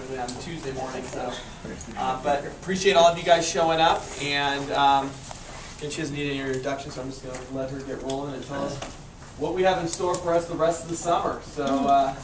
usually on Tuesday morning. So, but appreciate all of you guys showing up. And she doesn't need any introduction, so I'm just going to let her get rolling and tell us what we have in store for us the rest of the summer. So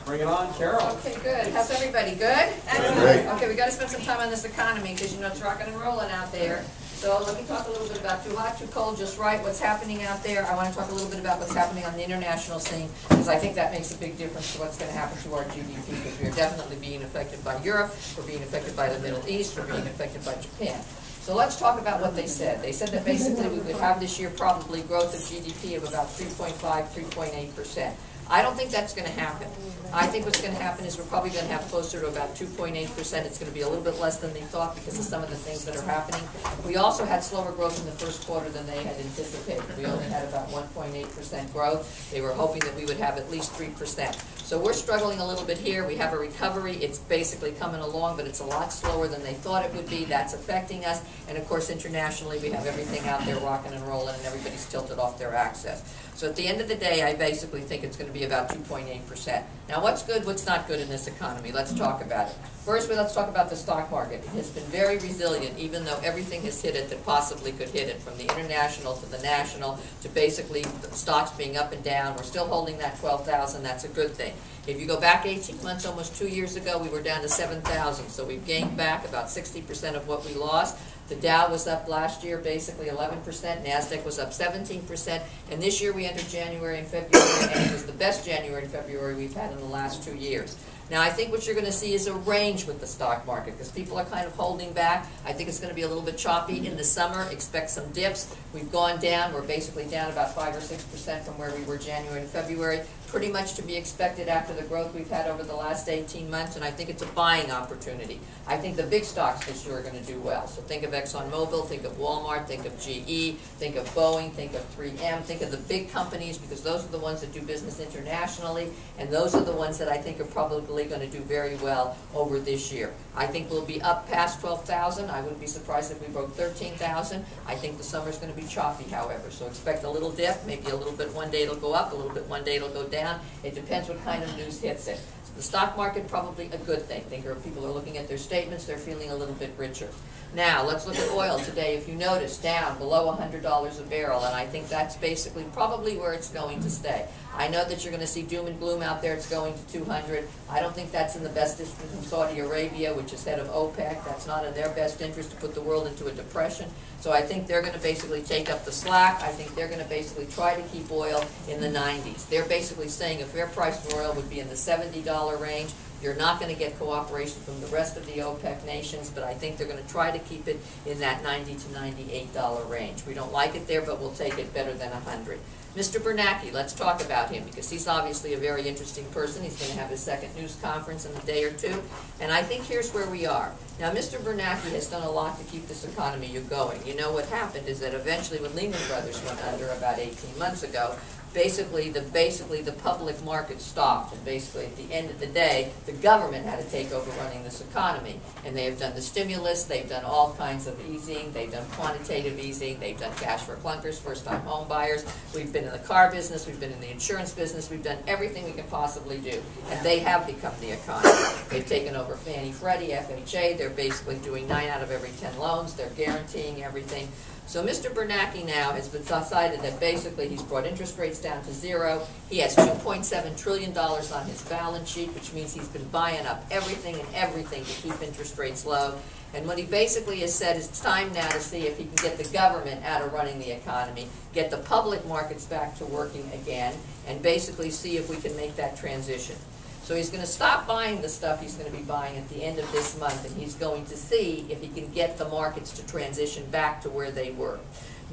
bring it on, Carol. Okay, good. How's everybody? Good? Great. Okay, we got to spend some time on this economy because you know it's rocking and rolling out there. So let me talk a little bit about too hot, too cold, just right, what's happening out there. I want to talk a little bit about what's happening on the international scene because I think that makes a big difference to what's going to happen to our GDP because we are definitely being affected by Europe, we're being affected by the Middle East, we're being affected by Japan. So let's talk about what they said. They said that basically we would have this year probably growth of GDP of about 3.5, 3.8%. I don't think that's going to happen. I think what's going to happen is we're probably going to have closer to about 2.8%. It's going to be a little bit less than they thought because of some of the things that are happening. We also had slower growth in the first quarter than they had anticipated. We only had about 1.8% growth. They were hoping that we would have at least 3%. So we're struggling a little bit here. We have a recovery. It's basically coming along, but it's a lot slower than they thought it would be. That's affecting us. And of course, internationally, we have everything out there rocking and rolling, and everybody's tilted off their access. So at the end of the day, I basically think it's going to be about 2.8%. Now, what's good, what's not good in this economy? Let's talk about it. First, let's talk about the stock market. It has been very resilient, even though everything has hit it that possibly could hit it, from the international to the national to basically the stocks being up and down. We're still holding that 12,000. That's a good thing. If you go back 18 months, almost 2 years ago, we were down to 7,000. So we've gained back about 60% of what we lost. The Dow was up last year basically 11%, NASDAQ was up 17%, and this year we entered January and February, and it was the best January and February we've had in the last 2 years. Now, I think what you're going to see is a range with the stock market because people are kind of holding back. I think it's going to be a little bit choppy in the summer. Expect some dips. We've gone down. We're basically down about 5 or 6% from where we were January and February. Pretty much to be expected after the growth we've had over the last 18 months, and I think it's a buying opportunity. I think the big stocks this year are going to do well. So think of ExxonMobil, think of Walmart, think of GE, think of Boeing, think of 3M, think of the big companies because those are the ones that do business internationally, and those are the ones that I think are probably going to do very well over this year. I think we'll be up past 12,000. I wouldn't be surprised if we broke 13,000. I think the summer's going to be choppy, however, so expect a little dip, maybe a little bit one day it'll go up, a little bit one day it'll go down. It depends what kind of news hits it. So the stock market, probably a good thing. I think people are looking at their statements, they're feeling a little bit richer. Now, let's look at oil today. If you notice, down below $100 a barrel, and I think that's basically probably where it's going to stay. I know that you're going to see doom and gloom out there. It's going to 200. I don't think that's in the best interest of Saudi Arabia, which is head of OPEC. That's not in their best interest to put the world into a depression. So I think they're going to basically take up the slack. I think they're going to basically try to keep oil in the 90s. They're basically saying a fair price for oil would be in the $70 range. You're not going to get cooperation from the rest of the OPEC nations, but I think they're going to try to keep it in that $90 to $98 range. We don't like it there, but we'll take it better than 100. Mr. Bernanke, let's talk about him because he's obviously a very interesting person. He's going to have his second news conference in a day or two, and I think here's where we are. Now, Mr. Bernanke has done a lot to keep this economy going. You know what happened is that eventually when Lehman Brothers went under about 18 months ago, basically the public market stopped, and basically at the end of the day, the government had to take over running this economy. And they have done the stimulus, they've done all kinds of easing, they've done quantitative easing, they've done cash for clunkers, first-time home buyers. We've been in the car business, we've been in the insurance business, we've done everything we can possibly do. And they have become the economy. They've taken over Fannie, Freddie, FHA, they're basically doing 9 out of every 10 loans, they're guaranteeing everything. So Mr. Bernanke now has decided that basically he's brought interest rates down to 0. He has $2.7 trillion on his balance sheet, which means he's been buying up everything and everything to keep interest rates low. And what he basically has said is it's time now to see if he can get the government out of running the economy, get the public markets back to working again, and basically see if we can make that transition. So he's going to stop buying the stuff he's going to be buying at the end of this month, and he's going to see if he can get the markets to transition back to where they were.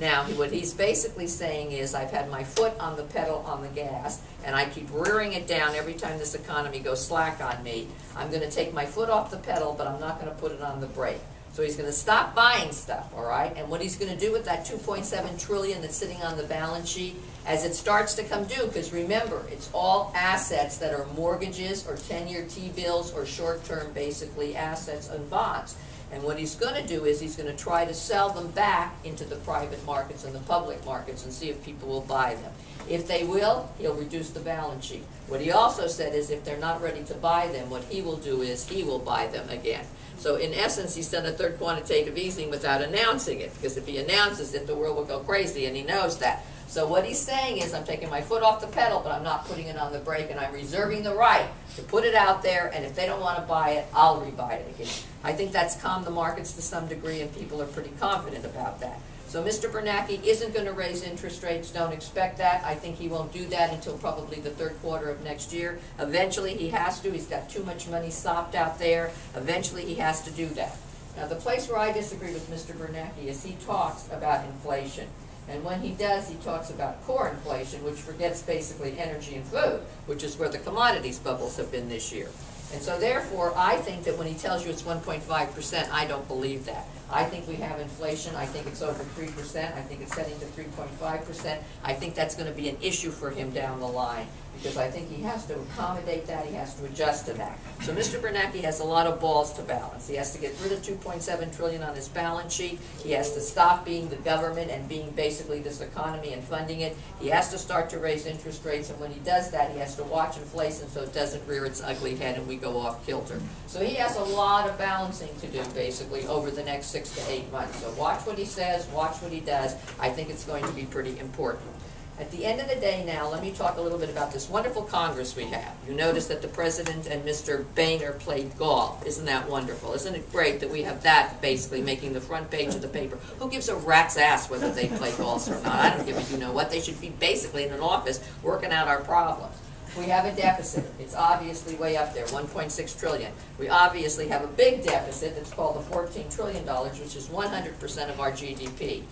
Now, what he's basically saying is, I've had my foot on the pedal on the gas, and I keep rearing it down every time this economy goes slack on me. I'm going to take my foot off the pedal, but I'm not going to put it on the brake. So he's going to stop buying stuff, all right? And what he's going to do with that $2.7 trillion that's sitting on the balance sheet, as it starts to come due, because remember, it's all assets that are mortgages or 10-year T-bills or short-term, basically, assets and bonds. And what he's going to do is he's going to try to sell them back into the private markets and the public markets and see if people will buy them. If they will, he'll reduce the balance sheet. What he also said is if they're not ready to buy them, what he will do is he will buy them again. So in essence, he's done a third quantitative easing without announcing it, because if he announces it, the world will go crazy, and he knows that. So what he's saying is, I'm taking my foot off the pedal, but I'm not putting it on the brake, and I'm reserving the right to put it out there, and if they don't want to buy it, I'll rebuy it again. I think that's calmed the markets to some degree, and people are pretty confident about that. So Mr. Bernanke isn't going to raise interest rates. Don't expect that. I think he won't do that until probably the third quarter of next year. Eventually he has to. He's got too much money sopped out there. Eventually he has to do that. Now the place where I disagree with Mr. Bernanke is he talks about inflation. And when he does, he talks about core inflation, which forgets basically energy and food, which is where the commodities bubbles have been this year. And so therefore, I think that when he tells you it's 1.5%, I don't believe that. I think we have inflation. I think it's over 3%. I think it's heading to 3.5%. I think that's going to be an issue for him down the line, because I think he has to accommodate that. He has to adjust to that. So Mr. Bernanke has a lot of balls to balance. He has to get rid of $2.7 trillion on his balance sheet. He has to stop being the government and being basically this economy and funding it. He has to start to raise interest rates, and when he does that, he has to watch inflation so it doesn't rear its ugly head and we go off kilter. So he has a lot of balancing to do basically over the next 6 to 8 months. So watch what he says, watch what he does. I think it's going to be pretty important. At the end of the day now, let me talk a little bit about this wonderful Congress we have. You notice that the President and Mr. Boehner played golf. Isn't that wonderful? Isn't it great that we have that basically making the front page of the paper? Who gives a rat's ass whether they play golf or not? I don't give a you-know-what. They should be basically in an office working out our problems. We have a deficit. It's obviously way up there, 1.6 trillion. We obviously have a big deficit that's called the $14 trillion, which is 100% of our GDP.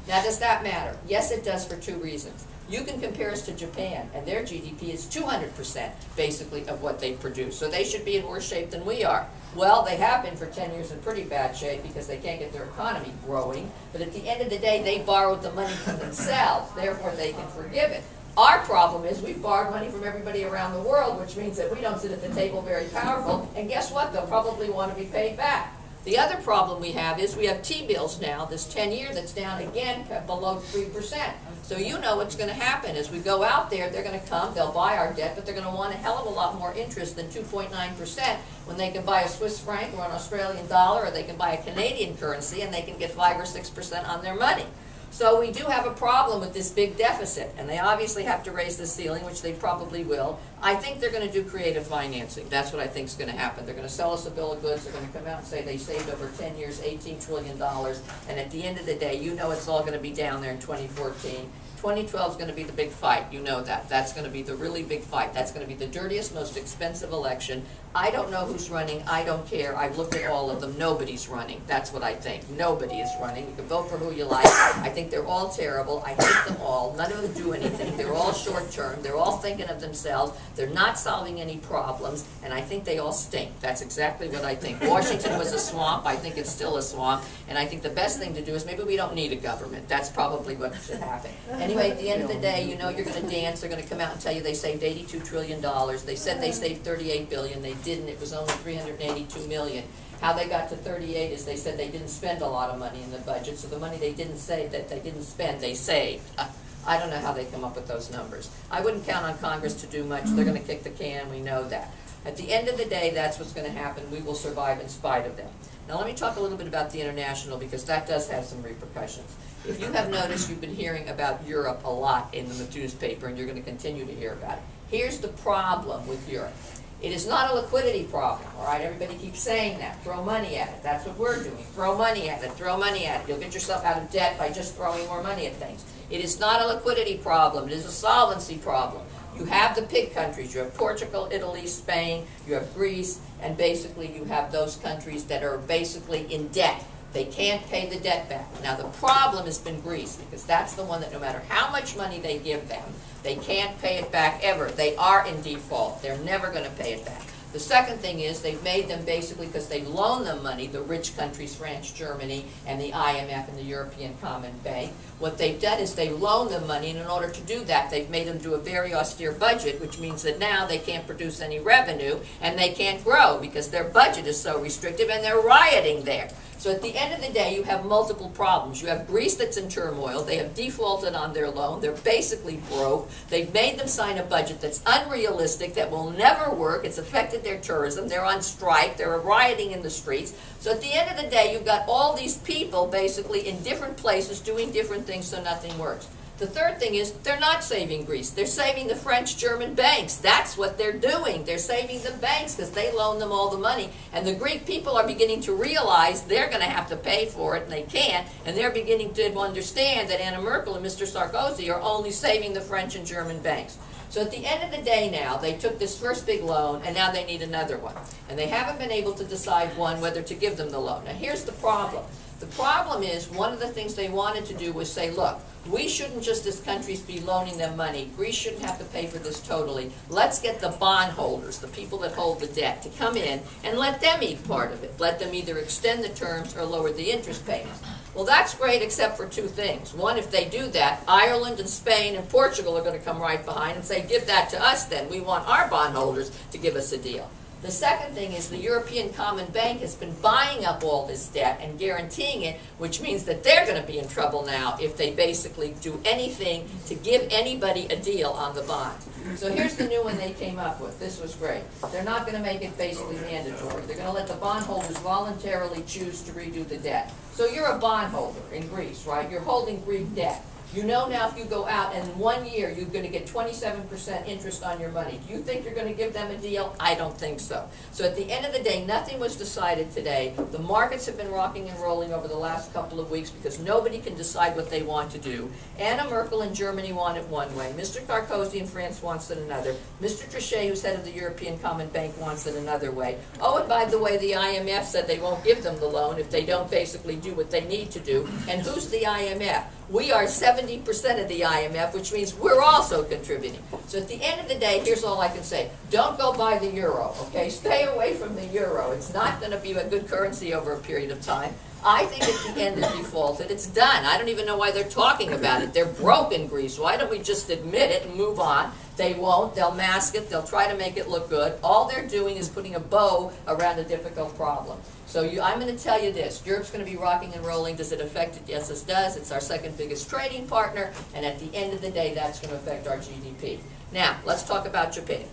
Now, does that matter? Yes, it does for two reasons. You can compare us to Japan, and their GDP is 200% basically of what they produce. So they should be in worse shape than we are. Well, they have been for 10 years in pretty bad shape because they can't get their economy growing. But at the end of the day, they borrowed the money from themselves. Therefore, they can forgive it. Our problem is we've borrowed money from everybody around the world, which means that we don't sit at the table very powerful. And guess what? They'll probably want to be paid back. The other problem we have is we have T-bills now, this 10-year that's down again below 3%. So you know what's going to happen as we go out there. They're going to come, they'll buy our debt, but they're going to want a hell of a lot more interest than 2.9% when they can buy a Swiss franc or an Australian dollar, or they can buy a Canadian currency and they can get 5 or 6% on their money. So we do have a problem with this big deficit, and they obviously have to raise the ceiling, which they probably will. I think they're going to do creative financing. That's what I think is going to happen. They're going to sell us a bill of goods. They're going to come out and say they saved over 10 years $18 trillion, and at the end of the day, you know it's all going to be down there in 2014. 2012 is going to be the big fight. You know that. That's going to be the really big fight. That's going to be the dirtiest, most expensive election. I don't know who's running. I don't care. I've looked at all of them. Nobody's running. That's what I think. Nobody is running. You can vote for who you like. I think they're all terrible. I hate them all. None of them do anything. They're all short-term. They're all thinking of themselves. They're not solving any problems, and I think they all stink. That's exactly what I think. Washington was a swamp. I think it's still a swamp, and I think the best thing to do is maybe we don't need a government. That's probably what should happen. Anyway, at the end of the day, you know you're going to dance. They're going to come out and tell you they saved $82 trillion. They said they saved $38 billion. They didn't. It was only $382 million. How they got to 38 is they said they didn't spend a lot of money in the budget, so the money they didn't save, that they didn't spend, they saved. I don't know how they come up with those numbers. I wouldn't count on Congress to do much. They're going to kick the can. We know that. At the end of the day, that's what's going to happen. We will survive in spite of them. Now let me talk a little bit about the international, because that does have some repercussions. If you have noticed, you've been hearing about Europe a lot in the newspaper, and you're going to continue to hear about it. Here's the problem with Europe. It is not a liquidity problem, all right? Everybody keeps saying that. Throw money at it. That's what we're doing. Throw money at it. Throw money at it. You'll get yourself out of debt by just throwing more money at things. It is not a liquidity problem. It is a solvency problem. You have the pig countries. You have Portugal, Italy, Spain. You have Greece. And basically you have those countries that are basically in debt. They can't pay the debt back. Now the problem has been Greece, because that's the one that no matter how much money they give them, they can't pay it back ever. They are in default. They're never going to pay it back. The second thing is they've made them basically, because they loan them money, the rich countries, France, Germany, and the IMF and the European Common Bank. What they've done is they loan them money, and in order to do that, they've made them do a very austere budget, which means that now they can't produce any revenue, and they can't grow because their budget is so restrictive, and they're rioting there. So at the end of the day, you have multiple problems. You have Greece that's in turmoil. They have defaulted on their loan. They're basically broke. They've made them sign a budget that's unrealistic, that will never work. It's affected their tourism. They're on strike. They're rioting in the streets. So at the end of the day, you've got all these people basically in different places doing different things, so nothing works. The third thing is they're not saving Greece. They're saving the French, German banks. That's what they're doing. They're saving the banks because they loan them all the money. And the Greek people are beginning to realize they're going to have to pay for it, and they can't. And they're beginning to understand that Anna Merkel and Mr. Sarkozy are only saving the French and German banks. So at the end of the day now, they took this first big loan, and now they need another one. And they haven't been able to decide, one, whether to give them the loan. Now here's the problem. The problem is, one of the things they wanted to do was say, look, we shouldn't just as countries be loaning them money. Greece shouldn't have to pay for this totally. Let's get the bondholders, the people that hold the debt, to come in and let them eat part of it. Let them either extend the terms or lower the interest payments. Well, that's great except for two things. One, if they do that, Ireland and Spain and Portugal are going to come right behind and say, give that to us then. We want our bondholders to give us a deal. The second thing is the European Common Bank has been buying up all this debt and guaranteeing it, which means that they're going to be in trouble now if they basically do anything to give anybody a deal on the bond. So here's the new one they came up with. This was great. They're not going to make it basically mandatory. They're going to let the bondholders voluntarily choose to redo the debt. So you're a bondholder in Greece, right? You're holding Greek debt. You know now if you go out and in 1 year you're going to get 27% interest on your money. Do you think you're going to give them a deal? I don't think so. So at the end of the day, nothing was decided today. The markets have been rocking and rolling over the last couple of weeks because nobody can decide what they want to do. Anna Merkel in Germany want it one way. Mr. Sarkozy in France wants it another. Mr. Trichet, who's head of the European Common Bank, wants it another way. Oh, and by the way, the IMF said they won't give them the loan if they don't basically do what they need to do. And who's the IMF? We are 70% of the IMF, which means we're also contributing. So at the end of the day, here's all I can say. Don't go buy the euro, okay? Stay away from the euro. It's not going to be a good currency over a period of time. I think at the end it defaulted. It's done. I don't even know why they're talking about it. They're broke in Greece. Why don't we just admit it and move on? They won't. They'll mask it. They'll try to make it look good. All they're doing is putting a bow around a difficult problem. So I'm going to tell you this. Europe's going to be rocking and rolling. Does it affect it? Yes, it does. It's our second biggest trading partner. And at the end of the day, that's going to affect our GDP. Now, let's talk about Japan.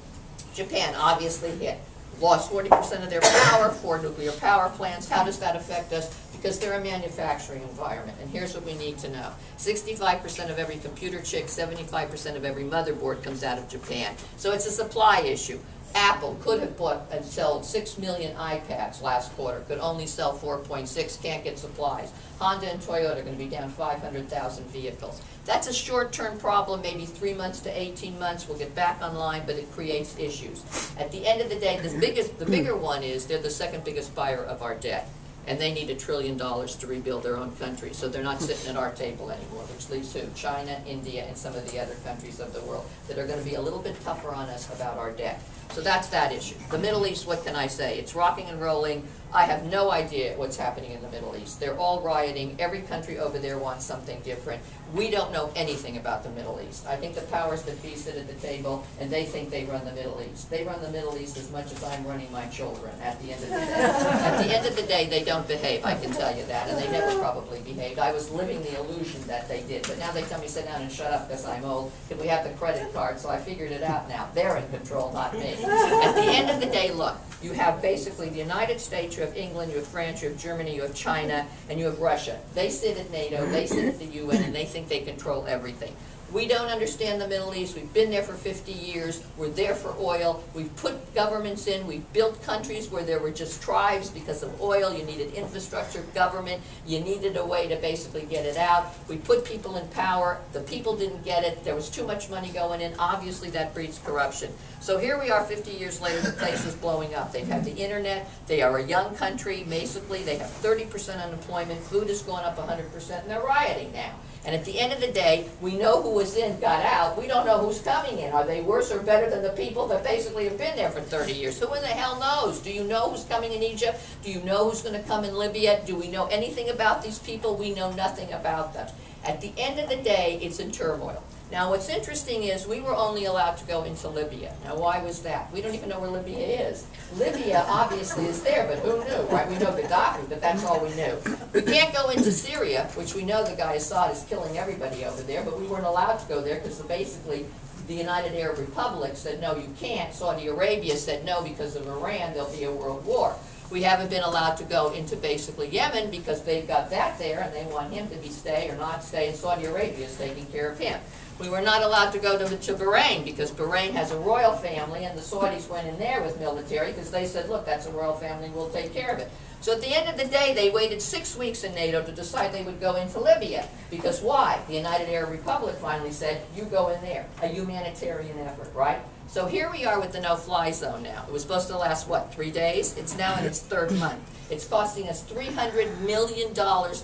Japan obviously hit. Lost 40% of their power, 4 nuclear power plants. How does that affect us? Because they're a manufacturing environment. And here's what we need to know. 65% of every computer chip, 75% of every motherboard comes out of Japan. So it's a supply issue. Apple could have bought and sold 6 million iPads last quarter, could only sell 4.6, can't get supplies. Honda and Toyota are going to be down 500,000 vehicles. That's a short-term problem, maybe 3 months to 18 months. We'll get back online, but it creates issues. At the end of the day, the bigger one is they're the second biggest buyer of our debt. And they need $1 trillion to rebuild their own country. So they're not sitting at our table anymore, which leaves who? China, India, and some of the other countries of the world that are going to be a little bit tougher on us about our debt. So that's that issue. The Middle East, what can I say? It's rocking and rolling. I have no idea what's happening in the Middle East. They're all rioting. Every country over there wants something different. We don't know anything about the Middle East. I think the powers that be sit at the table, and they think they run the Middle East. They run the Middle East as much as I'm running my children at the end of the day. At the end of the day, they don't behave, I can tell you that, and they never probably behaved. I was living the illusion that they did, but now they tell me sit down and shut up because I'm old. Can we have the credit card? So I figured it out now. They're in control, not me. At the end of the day, look, you have basically the United States, you have England, you have France, you have Germany, you have China, and you have Russia. They sit at NATO, they sit at the UN, and they think they control everything. We don't understand the Middle East. We've been there for 50 years. We're there for oil. We've put governments in. We've built countries where there were just tribes because of oil. You needed infrastructure, government. You needed a way to basically get it out. We put people in power. The people didn't get it. There was too much money going in. Obviously, that breeds corruption. So here we are 50 years later. The place is blowing up. They've had the internet. They are a young country, basically. They have 30% unemployment. Food has gone up 100%, and they're rioting now. And at the end of the day, we know who was in got out. We don't know who's coming in. Are they worse or better than the people that basically have been there for 30 years? Who in the hell knows? Do you know who's coming in Egypt? Do you know who's going to come in Libya? Do we know anything about these people? We know nothing about them. At the end of the day, it's in turmoil. Now, what's interesting is we were only allowed to go into Libya. Now, why was that? We don't even know where Libya is. Libya obviously is there, but who knew, right? We know Gaddafi, but that's all we knew. We can't go into Syria, which we know the guy Assad is killing everybody over there, but we weren't allowed to go there because basically the United Arab Republic said, no, you can't. Saudi Arabia said, no, because of Iran, there'll be a world war. We haven't been allowed to go into basically Yemen because they've got that there and they want him to be stay or not stay, and Saudi Arabia is taking care of him. We were not allowed to go to Bahrain because Bahrain has a royal family, and the Saudis went in there with military because they said, look, that's a royal family, we'll take care of it. So at the end of the day, they waited 6 weeks in NATO to decide they would go into Libya. Because why? The United Arab Republic finally said, you go in there. A humanitarian effort, right? So here we are with the no-fly zone now. It was supposed to last, what, 3 days? It's now in its 3rd month. It's costing us $300 million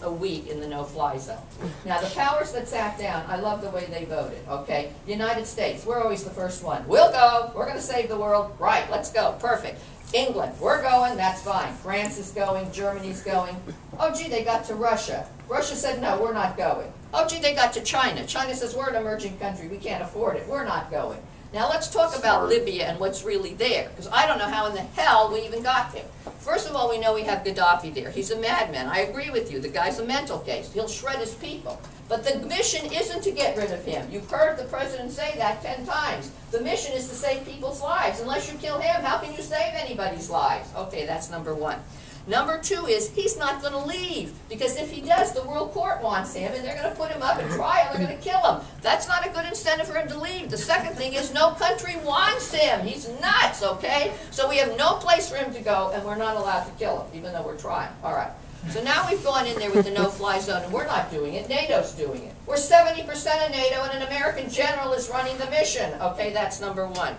a week in the no-fly zone. Now, the powers that sat down, I love the way they voted, okay? United States, we're always the first one. We'll go. We're going to save the world. Right, let's go. Perfect. England, we're going. That's fine. France is going. Germany's going. Oh, gee, they got to Russia. Russia said, no, we're not going. Oh, gee, they got to China. China says, we're an emerging country. We can't afford it. We're not going. Now let's talk about Libya and what's really there, because I don't know how in the hell we even got there. First of all, we know we have Gaddafi there. He's a madman. I agree with you. The guy's a mental case. He'll shred his people. But the mission isn't to get rid of him. You've heard the president say that 10 times. The mission is to save people's lives. Unless you kill him, how can you save anybody's lives? Okay, that's number one. Number two is he's not going to leave, because if he does, the World Court wants him, and they're going to put him up in trial, they're going to kill him. That's not a good incentive for him to leave. The second thing is no country wants him. He's nuts, okay? So we have no place for him to go, and we're not allowed to kill him, even though we're trying. All right. So now we've gone in there with the no-fly zone, and we're not doing it. NATO's doing it. We're 70% of NATO, and an American general is running the mission. Okay, that's number one.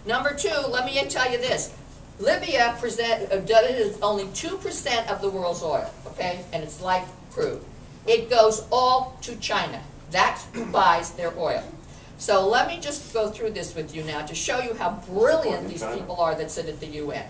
Number two, let me tell you this. Libya is only 2% of the world's oil, okay? And it's light crude. It goes all to China. That's who buys their oil. So let me just go through this with you now to show you how brilliant these people are that sit at the UN.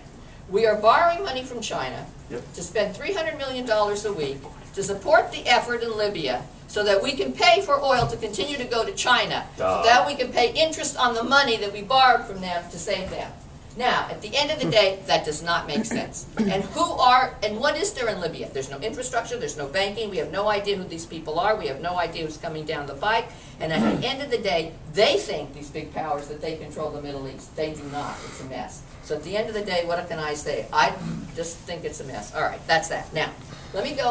We are borrowing money from China to spend $300 million a week to support the effort in Libya so that we can pay for oil to continue to go to China, so that we can pay interest on the money that we borrowed from them to save them. Now, at the end of the day, that does not make sense. And what is there in Libya? There's no infrastructure, there's no banking, we have no idea who these people are, we have no idea who's coming down the pike, and at the end of the day, they think, these big powers, that they control the Middle East. They do not. It's a mess. So at the end of the day, what can I say? I just think it's a mess. All right, that's that. Now, let me go